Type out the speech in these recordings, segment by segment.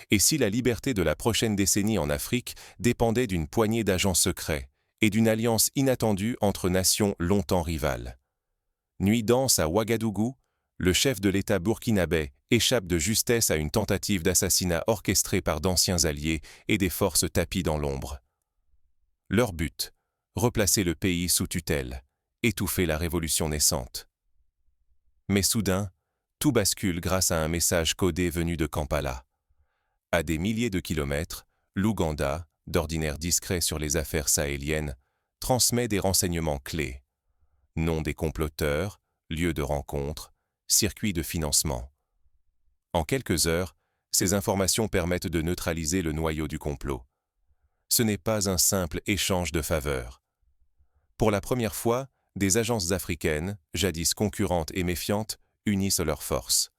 et si la liberté de la prochaine décennie en Afrique dépendait d'une poignée d'agents secrets et d'une alliance inattendue entre nations longtemps rivales. Nuit dense à Ouagadougou, le chef de l'État burkinabé échappe de justesse à une tentative d'assassinat orchestrée par d'anciens alliés et des forces tapies dans l'ombre. Leur but, replacer le pays sous tutelle, étouffer la révolution naissante. Mais soudain, tout bascule grâce à un message codé venu de Kampala. À des milliers de kilomètres, l'Ouganda, d'ordinaire discret sur les affaires sahéliennes, transmet des renseignements clés. Nom des comploteurs, lieux de rencontre, circuits de financement. En quelques heures, ces informations permettent de neutraliser le noyau du complot. Ce n'est pas un simple échange de faveurs. Pour la première fois, des agences africaines, jadis concurrentes et méfiantes, unissent leurs forces.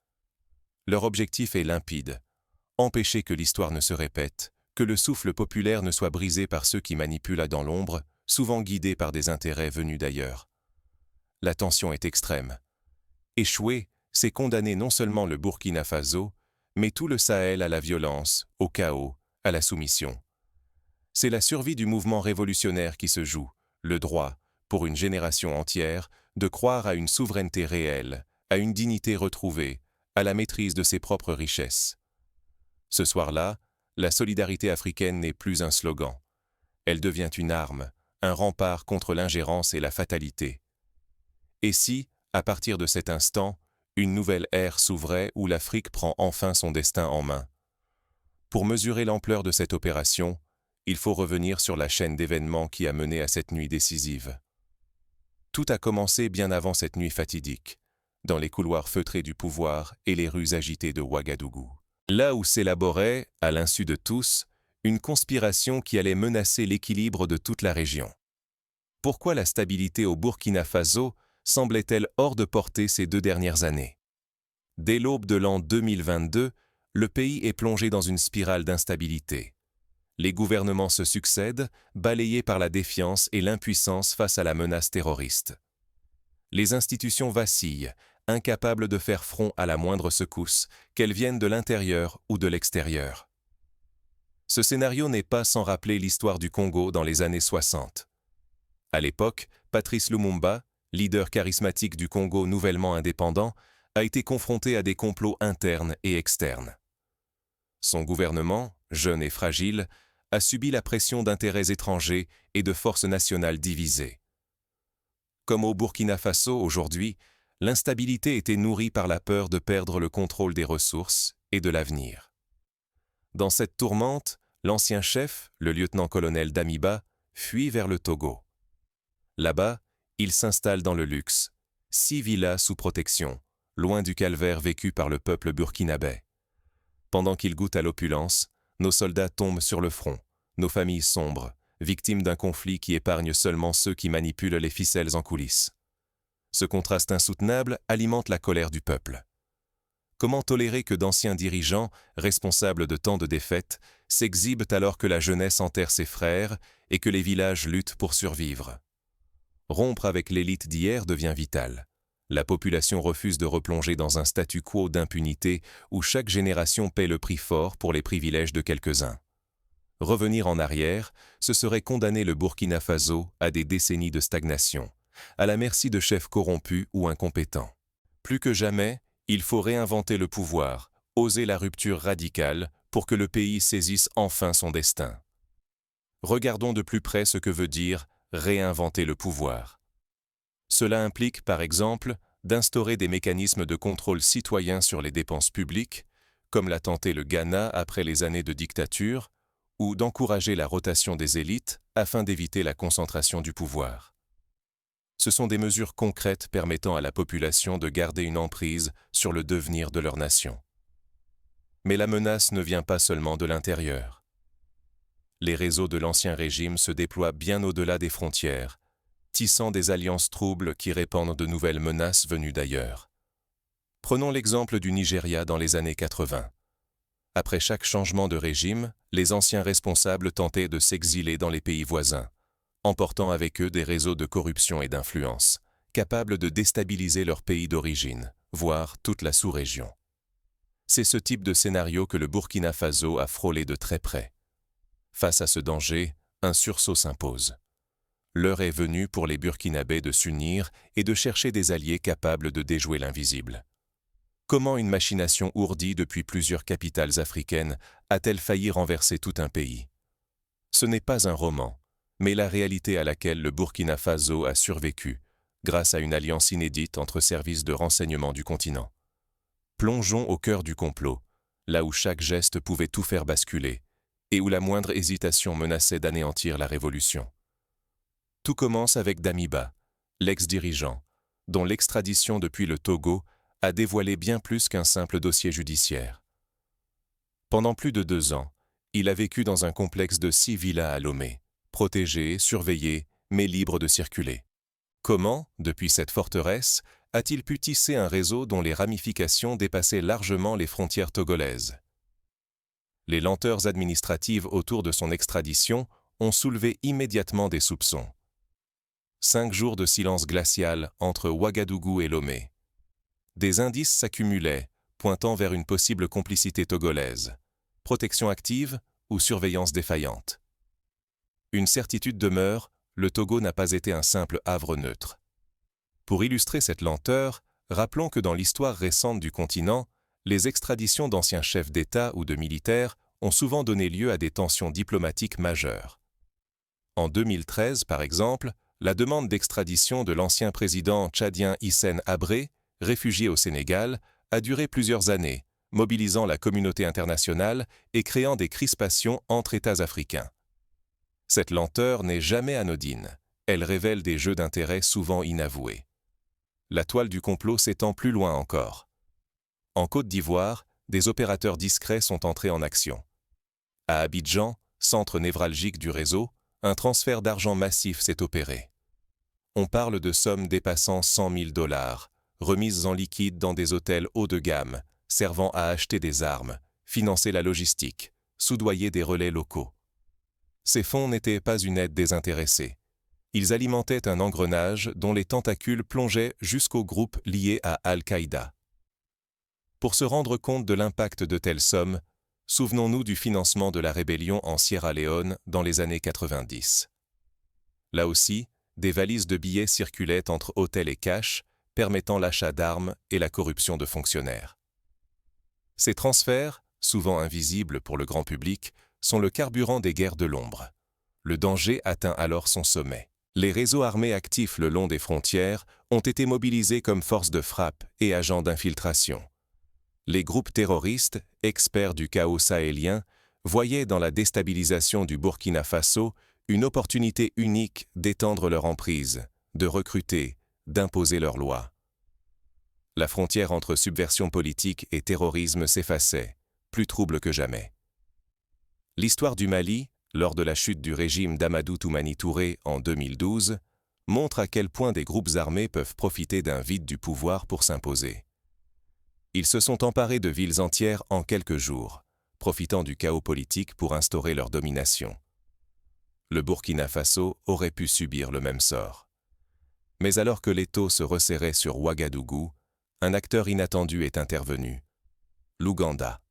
Leur objectif est limpide: empêcher que l'histoire ne se répète, que le souffle populaire ne soit brisé par ceux qui manipulent dans l'ombre, souvent guidés par des intérêts venus d'ailleurs. La tension est extrême. Échouer, c'est condamner non seulement le Burkina Faso, mais tout le Sahel à la violence, au chaos, à la soumission. C'est la survie du mouvement révolutionnaire qui se joue, le droit, pour une génération entière, de croire à une souveraineté réelle, à une dignité retrouvée, à la maîtrise de ses propres richesses. Ce soir-là, la solidarité africaine n'est plus un slogan. Elle devient une arme, un rempart contre l'ingérence et la fatalité. Et si, à partir de cet instant, une nouvelle ère s'ouvrait où l'Afrique prend enfin son destin en main? Pour mesurer l'ampleur de cette opération, il faut revenir sur la chaîne d'événements qui a mené à cette nuit décisive. Tout a commencé bien avant cette nuit fatidique, dans les couloirs feutrés du pouvoir et les rues agitées de Ouagadougou. Là où s'élaborait, à l'insu de tous, une conspiration qui allait menacer l'équilibre de toute la région. Pourquoi la stabilité au Burkina Faso semblait-elle hors de portée ces 2 dernières années? Dès l'aube de l'an 2022, le pays est plongé dans une spirale d'instabilité. Les gouvernements se succèdent, balayés par la défiance et l'impuissance face à la menace terroriste. Les institutions vacillent, incapables de faire front à la moindre secousse, qu'elle vienne de l'intérieur ou de l'extérieur. Ce scénario n'est pas sans rappeler l'histoire du Congo dans les années 60. À l'époque, Patrice Lumumba, leader charismatique du Congo nouvellement indépendant, a été confronté à des complots internes et externes. Son gouvernement, jeune et fragile, a subi la pression d'intérêts étrangers et de forces nationales divisées. Comme au Burkina Faso aujourd'hui, l'instabilité était nourrie par la peur de perdre le contrôle des ressources et de l'avenir. Dans cette tourmente, l'ancien chef, le lieutenant-colonel Damiba, fuit vers le Togo. Là-bas, il s'installe dans le luxe, 6 villas sous protection, loin du calvaire vécu par le peuple burkinabé. Pendant qu'il goûte à l'opulence, nos soldats tombent sur le front, nos familles sombrent, victimes d'un conflit qui épargne seulement ceux qui manipulent les ficelles en coulisses. Ce contraste insoutenable alimente la colère du peuple. Comment tolérer que d'anciens dirigeants, responsables de tant de défaites, s'exhibent alors que la jeunesse enterre ses frères et que les villages luttent pour survivre? Rompre avec l'élite d'hier devient vital. La population refuse de replonger dans un statu quo d'impunité où chaque génération paie le prix fort pour les privilèges de quelques-uns. Revenir en arrière, ce serait condamner le Burkina Faso à des décennies de stagnation, à la merci de chefs corrompus ou incompétents. Plus que jamais, il faut réinventer le pouvoir, oser la rupture radicale pour que le pays saisisse enfin son destin. Regardons de plus près ce que veut dire réinventer le pouvoir. Cela implique, par exemple, d'instaurer des mécanismes de contrôle citoyen sur les dépenses publiques, comme l'a tenté le Ghana après les années de dictature, ou d'encourager la rotation des élites afin d'éviter la concentration du pouvoir. Ce sont des mesures concrètes permettant à la population de garder une emprise sur le devenir de leur nation. Mais la menace ne vient pas seulement de l'intérieur. Les réseaux de l'ancien régime se déploient bien au-delà des frontières, tissant des alliances troubles qui répandent de nouvelles menaces venues d'ailleurs. Prenons l'exemple du Nigeria dans les années 80. Après chaque changement de régime, les anciens responsables tentaient de s'exiler dans les pays voisins, emportant avec eux des réseaux de corruption et d'influence, capables de déstabiliser leur pays d'origine, voire toute la sous-région. C'est ce type de scénario que le Burkina Faso a frôlé de très près. Face à ce danger, un sursaut s'impose. L'heure est venue pour les Burkinabés de s'unir et de chercher des alliés capables de déjouer l'invisible. Comment une machination ourdie depuis plusieurs capitales africaines a-t-elle failli renverser tout un pays? Ce n'est pas un roman, mais la réalité à laquelle le Burkina Faso a survécu, grâce à une alliance inédite entre services de renseignement du continent. Plongeons au cœur du complot, là où chaque geste pouvait tout faire basculer, et où la moindre hésitation menaçait d'anéantir la révolution. Tout commence avec Damiba, l'ex-dirigeant, dont l'extradition depuis le Togo a dévoilé bien plus qu'un simple dossier judiciaire. Pendant plus de 2 ans, il a vécu dans un complexe de 6 villas à Lomé, protégé, surveillé, mais libre de circuler. Comment, depuis cette forteresse, a-t-il pu tisser un réseau dont les ramifications dépassaient largement les frontières togolaises? Les lenteurs administratives autour de son extradition ont soulevé immédiatement des soupçons. 5 jours de silence glacial entre Ouagadougou et Lomé. Des indices s'accumulaient, pointant vers une possible complicité togolaise. Protection active ou surveillance défaillante. Une certitude demeure, le Togo n'a pas été un simple havre neutre. Pour illustrer cette lenteur, rappelons que dans l'histoire récente du continent, les extraditions d'anciens chefs d'État ou de militaires ont souvent donné lieu à des tensions diplomatiques majeures. En 2013, par exemple, la demande d'extradition de l'ancien président tchadien Hissène Habré, réfugié au Sénégal, a duré plusieurs années, mobilisant la communauté internationale et créant des crispations entre États africains. Cette lenteur n'est jamais anodine, elle révèle des jeux d'intérêt souvent inavoués. La toile du complot s'étend plus loin encore. En Côte d'Ivoire, des opérateurs discrets sont entrés en action. À Abidjan, centre névralgique du réseau, un transfert d'argent massif s'est opéré. On parle de sommes dépassant 100 000 $, remises en liquide dans des hôtels haut de gamme, servant à acheter des armes, financer la logistique, soudoyer des relais locaux. Ces fonds n'étaient pas une aide désintéressée. Ils alimentaient un engrenage dont les tentacules plongeaient jusqu'aux groupes liés à Al-Qaïda. Pour se rendre compte de l'impact de telles sommes, souvenons-nous du financement de la rébellion en Sierra Leone dans les années 90. Là aussi, des valises de billets circulaient entre hôtels et cash, permettant l'achat d'armes et la corruption de fonctionnaires. Ces transferts, souvent invisibles pour le grand public, sont le carburant des guerres de l'ombre. Le danger atteint alors son sommet. Les réseaux armés actifs le long des frontières ont été mobilisés comme force de frappe et agents d'infiltration. Les groupes terroristes, experts du chaos sahélien, voyaient dans la déstabilisation du Burkina Faso une opportunité unique d'étendre leur emprise, de recruter, d'imposer leurs lois. La frontière entre subversion politique et terrorisme s'effaçait, plus trouble que jamais. L'histoire du Mali, lors de la chute du régime d'Amadou Toumani Touré en 2012, montre à quel point des groupes armés peuvent profiter d'un vide du pouvoir pour s'imposer. Ils se sont emparés de villes entières en quelques jours, profitant du chaos politique pour instaurer leur domination. Le Burkina Faso aurait pu subir le même sort. Mais alors que l'étau se resserrait sur Ouagadougou, un acteur inattendu est intervenu, l'Ouganda.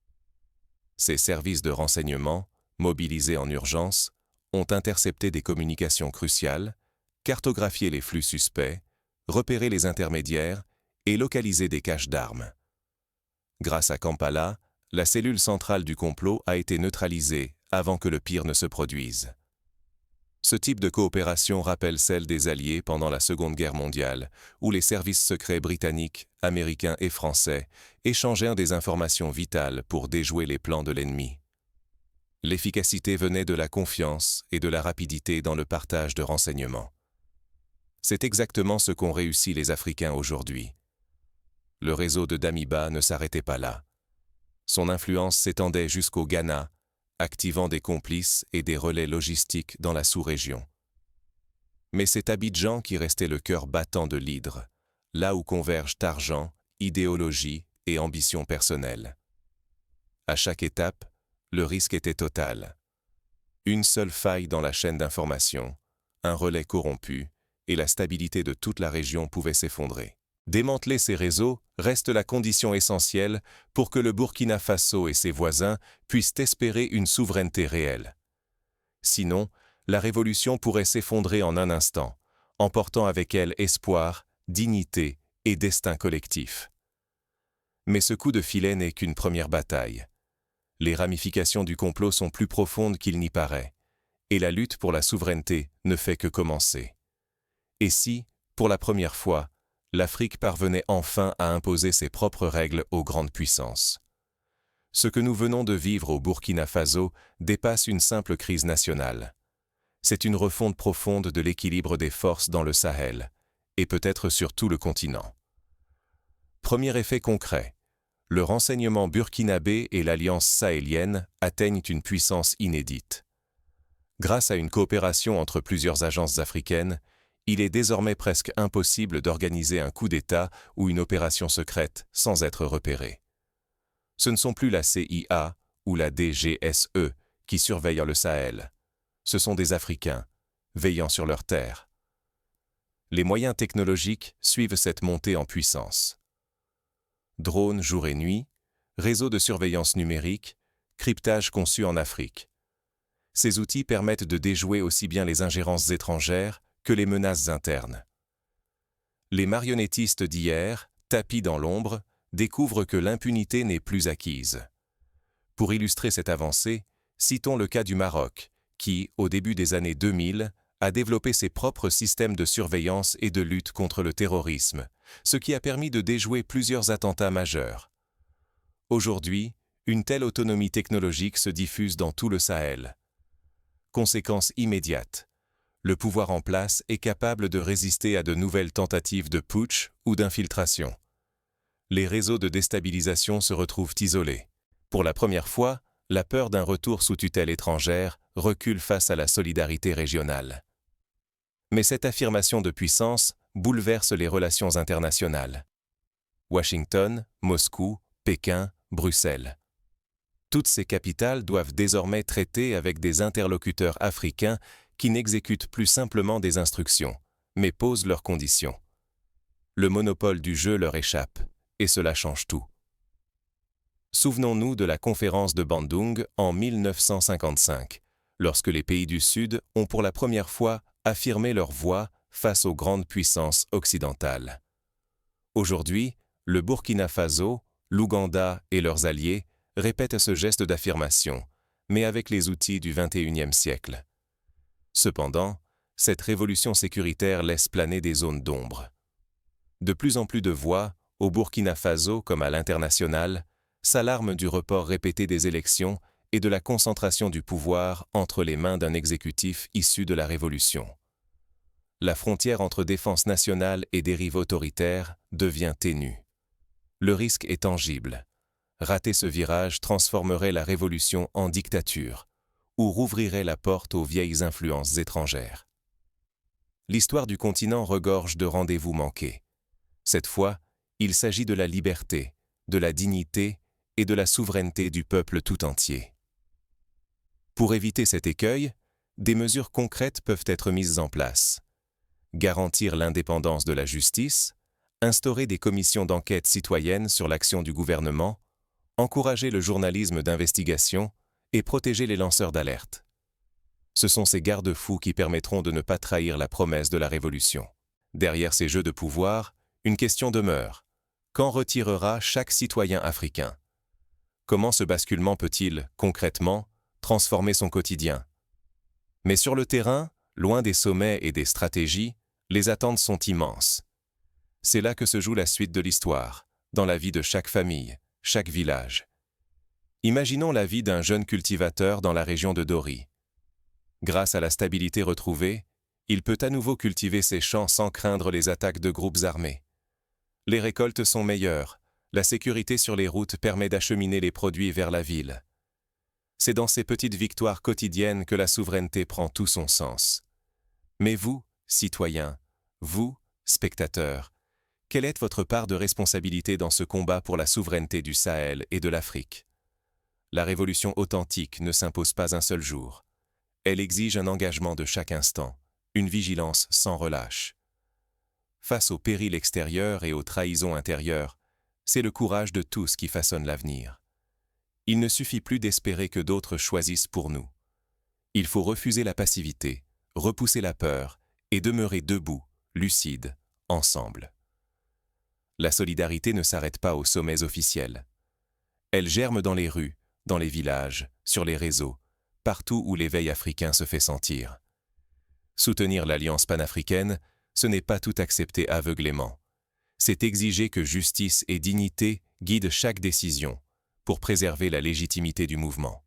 Ses services de renseignement, mobilisés en urgence, ont intercepté des communications cruciales, cartographié les flux suspects, repéré les intermédiaires et localisé des caches d'armes. Grâce à Kampala, la cellule centrale du complot a été neutralisée avant que le pire ne se produise. Ce type de coopération rappelle celle des Alliés pendant la Seconde Guerre mondiale, où les services secrets britanniques, américains et français échangèrent des informations vitales pour déjouer les plans de l'ennemi. L'efficacité venait de la confiance et de la rapidité dans le partage de renseignements. C'est exactement ce qu'ont réussi les Africains aujourd'hui. Le réseau de Damiba ne s'arrêtait pas là. Son influence s'étendait jusqu'au Ghana, activant des complices et des relais logistiques dans la sous-région. Mais c'est Abidjan qui restait le cœur battant de l'hydre, là où convergent argent, idéologie et ambition personnelle. À chaque étape, le risque était total. Une seule faille dans la chaîne d'information, un relais corrompu, et la stabilité de toute la région pouvait s'effondrer. Démanteler ces réseaux reste la condition essentielle pour que le Burkina Faso et ses voisins puissent espérer une souveraineté réelle. Sinon, la révolution pourrait s'effondrer en un instant, emportant avec elle espoir, dignité et destin collectif. Mais ce coup de filet n'est qu'une première bataille. Les ramifications du complot sont plus profondes qu'il n'y paraît, et la lutte pour la souveraineté ne fait que commencer. Et si, pour la première fois, l'Afrique parvenait enfin à imposer ses propres règles aux grandes puissances? Ce que nous venons de vivre au Burkina Faso dépasse une simple crise nationale. C'est une refonte profonde de l'équilibre des forces dans le Sahel, et peut-être sur tout le continent. Premier effet concret, le renseignement burkinabé et l'alliance sahélienne atteignent une puissance inédite. Grâce à une coopération entre plusieurs agences africaines, il est désormais presque impossible d'organiser un coup d'État ou une opération secrète sans être repéré. Ce ne sont plus la CIA ou la DGSE qui surveillent le Sahel. Ce sont des Africains, veillant sur leurs terres. Les moyens technologiques suivent cette montée en puissance. Drones jour et nuit, réseaux de surveillance numérique, cryptage conçu en Afrique. Ces outils permettent de déjouer aussi bien les ingérences étrangères que les menaces internes. Les marionnettistes d'hier, tapis dans l'ombre, découvrent que l'impunité n'est plus acquise. Pour illustrer cette avancée, citons le cas du Maroc, qui, au début des années 2000, a développé ses propres systèmes de surveillance et de lutte contre le terrorisme, ce qui a permis de déjouer plusieurs attentats majeurs. Aujourd'hui, une telle autonomie technologique se diffuse dans tout le Sahel. Conséquence immédiate. Le pouvoir en place est capable de résister à de nouvelles tentatives de putsch ou d'infiltration. Les réseaux de déstabilisation se retrouvent isolés. Pour la première fois, la peur d'un retour sous tutelle étrangère recule face à la solidarité régionale. Mais cette affirmation de puissance bouleverse les relations internationales. Washington, Moscou, Pékin, Bruxelles. Toutes ces capitales doivent désormais traiter avec des interlocuteurs africains qui n'exécutent plus simplement des instructions, mais posent leurs conditions. Le monopole du jeu leur échappe, et cela change tout. Souvenons-nous de la conférence de Bandung en 1955, lorsque les pays du Sud ont pour la première fois affirmé leur voix face aux grandes puissances occidentales. Aujourd'hui, le Burkina Faso, l'Ouganda et leurs alliés répètent ce geste d'affirmation, mais avec les outils du XXIe siècle. Cependant, cette révolution sécuritaire laisse planer des zones d'ombre. De plus en plus de voix, au Burkina Faso comme à l'international, s'alarment du report répété des élections et de la concentration du pouvoir entre les mains d'un exécutif issu de la Révolution. La frontière entre défense nationale et dérive autoritaire devient ténue. Le risque est tangible. Rater ce virage transformerait la Révolution en dictature, ou rouvrirait la porte aux vieilles influences étrangères. L'histoire du continent regorge de rendez-vous manqués. Cette fois, il s'agit de la liberté, de la dignité et de la souveraineté du peuple tout entier. Pour éviter cet écueil, des mesures concrètes peuvent être mises en place. Garantir l'indépendance de la justice, instaurer des commissions d'enquête citoyennes sur l'action du gouvernement, encourager le journalisme d'investigation et protéger les lanceurs d'alerte. Ce sont ces garde-fous qui permettront de ne pas trahir la promesse de la Révolution. Derrière ces jeux de pouvoir, une question demeure. Qu'en retirera chaque citoyen africain? Comment ce basculement peut-il, concrètement, transformer son quotidien? Mais sur le terrain, loin des sommets et des stratégies, les attentes sont immenses. C'est là que se joue la suite de l'histoire, dans la vie de chaque famille, chaque village. Imaginons la vie d'un jeune cultivateur dans la région de Dori. Grâce à la stabilité retrouvée, il peut à nouveau cultiver ses champs sans craindre les attaques de groupes armés. Les récoltes sont meilleures, la sécurité sur les routes permet d'acheminer les produits vers la ville. C'est dans ces petites victoires quotidiennes que la souveraineté prend tout son sens. Mais vous, citoyens, vous, spectateurs, quelle est votre part de responsabilité dans ce combat pour la souveraineté du Sahel et de l'Afrique? La révolution authentique ne s'impose pas un seul jour. Elle exige un engagement de chaque instant, une vigilance sans relâche. face aux périls extérieurs et aux trahisons intérieures, c'est le courage de tous qui façonne l'avenir. Il ne suffit plus d'espérer que d'autres choisissent pour nous. Il faut refuser la passivité, repousser la peur et demeurer debout, lucide, ensemble. La solidarité ne s'arrête pas aux sommets officiels. Elle germe dans les rues, dans les villages, sur les réseaux, partout où l'éveil africain se fait sentir. Soutenir l'Alliance panafricaine, ce n'est pas tout accepter aveuglément. C'est exiger que justice et dignité guident chaque décision pour préserver la légitimité du mouvement.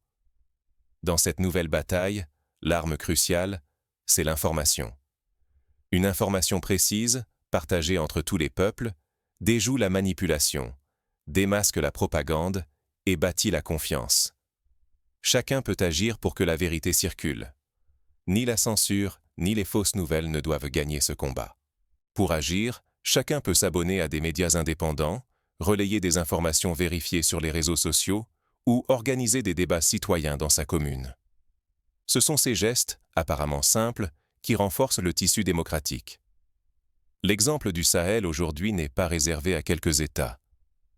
Dans cette nouvelle bataille, l'arme cruciale, c'est l'information. Une information précise, partagée entre tous les peuples, déjoue la manipulation, démasque la propagande et bâtit la confiance. Chacun peut agir pour que la vérité circule. Ni la censure, ni les fausses nouvelles ne doivent gagner ce combat. Pour agir, chacun peut s'abonner à des médias indépendants, relayer des informations vérifiées sur les réseaux sociaux ou organiser des débats citoyens dans sa commune. Ce sont ces gestes, apparemment simples, qui renforcent le tissu démocratique. L'exemple du Sahel aujourd'hui n'est pas réservé à quelques États.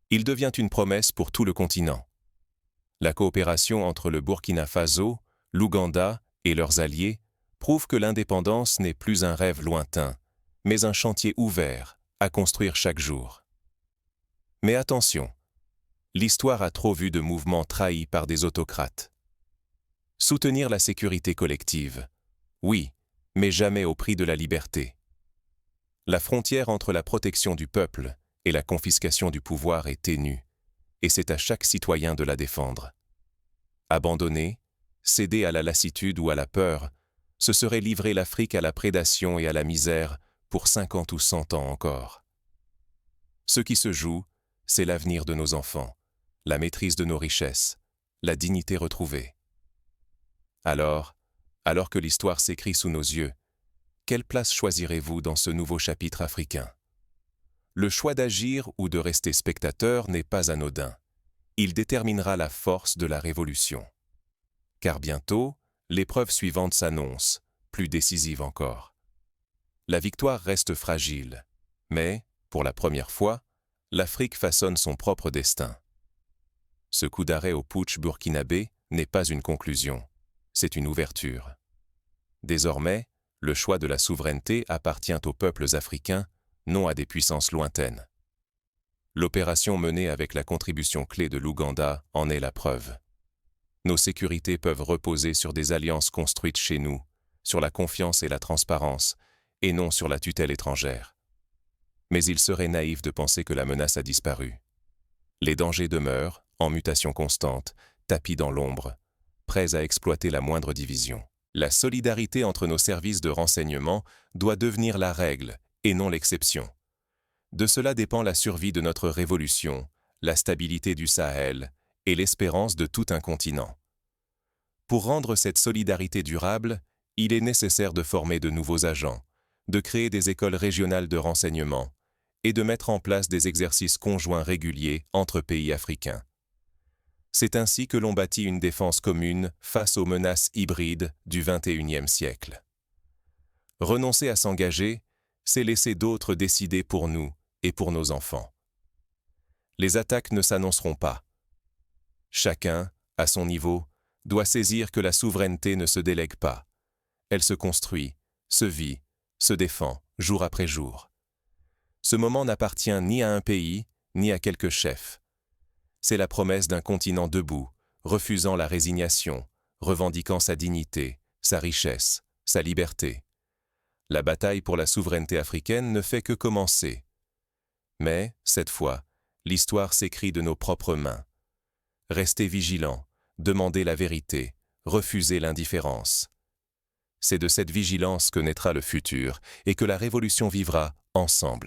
Il devient une promesse pour tout le continent. La coopération entre le Burkina Faso, l'Ouganda et leurs alliés prouve que l'indépendance n'est plus un rêve lointain, mais un chantier ouvert à construire chaque jour. Mais attention, l'histoire a trop vu de mouvements trahis par des autocrates. Soutenir la sécurité collective, oui, mais jamais au prix de la liberté. La frontière entre la protection du peuple et la confiscation du pouvoir est ténue, et c'est à chaque citoyen de la défendre. Abandonner, céder à la lassitude ou à la peur, ce serait livrer l'Afrique à la prédation et à la misère pour 50 ou 100 ans encore. Ce qui se joue, c'est l'avenir de nos enfants, la maîtrise de nos richesses, la dignité retrouvée. Alors que l'histoire s'écrit sous nos yeux, quelle place choisirez-vous dans ce nouveau chapitre africain? Le choix d'agir ou de rester spectateur n'est pas anodin. Il déterminera la force de la révolution. Car bientôt, l'épreuve suivante s'annonce, plus décisive encore. La victoire reste fragile, mais, pour la première fois, l'Afrique façonne son propre destin. Ce coup d'arrêt au putsch burkinabé n'est pas une conclusion, c'est une ouverture. Désormais, le choix de la souveraineté appartient aux peuples africains, non à des puissances lointaines. L'opération menée avec la contribution clé de l'Ouganda en est la preuve. Nos sécurités peuvent reposer sur des alliances construites chez nous, sur la confiance et la transparence, et non sur la tutelle étrangère. Mais il serait naïf de penser que la menace a disparu. Les dangers demeurent, en mutation constante, tapis dans l'ombre, prêts à exploiter la moindre division. La solidarité entre nos services de renseignement doit devenir la règle et non l'exception. De cela dépend la survie de notre révolution, la stabilité du Sahel et l'espérance de tout un continent. Pour rendre cette solidarité durable, il est nécessaire de former de nouveaux agents, de créer des écoles régionales de renseignement et de mettre en place des exercices conjoints réguliers entre pays africains. C'est ainsi que l'on bâtit une défense commune face aux menaces hybrides du XXIe siècle. Renoncer à s'engager, c'est laisser d'autres décider pour nous et pour nos enfants. Les attaques ne s'annonceront pas. Chacun, à son niveau, doit saisir que la souveraineté ne se délègue pas. Elle se construit, se vit, se défend, jour après jour. Ce moment n'appartient ni à un pays, ni à quelques chefs. C'est la promesse d'un continent debout, refusant la résignation, revendiquant sa dignité, sa richesse, sa liberté. La bataille pour la souveraineté africaine ne fait que commencer. Mais, cette fois, l'histoire s'écrit de nos propres mains. Restez vigilants, demandez la vérité, refusez l'indifférence. C'est de cette vigilance que naîtra le futur et que la révolution vivra ensemble.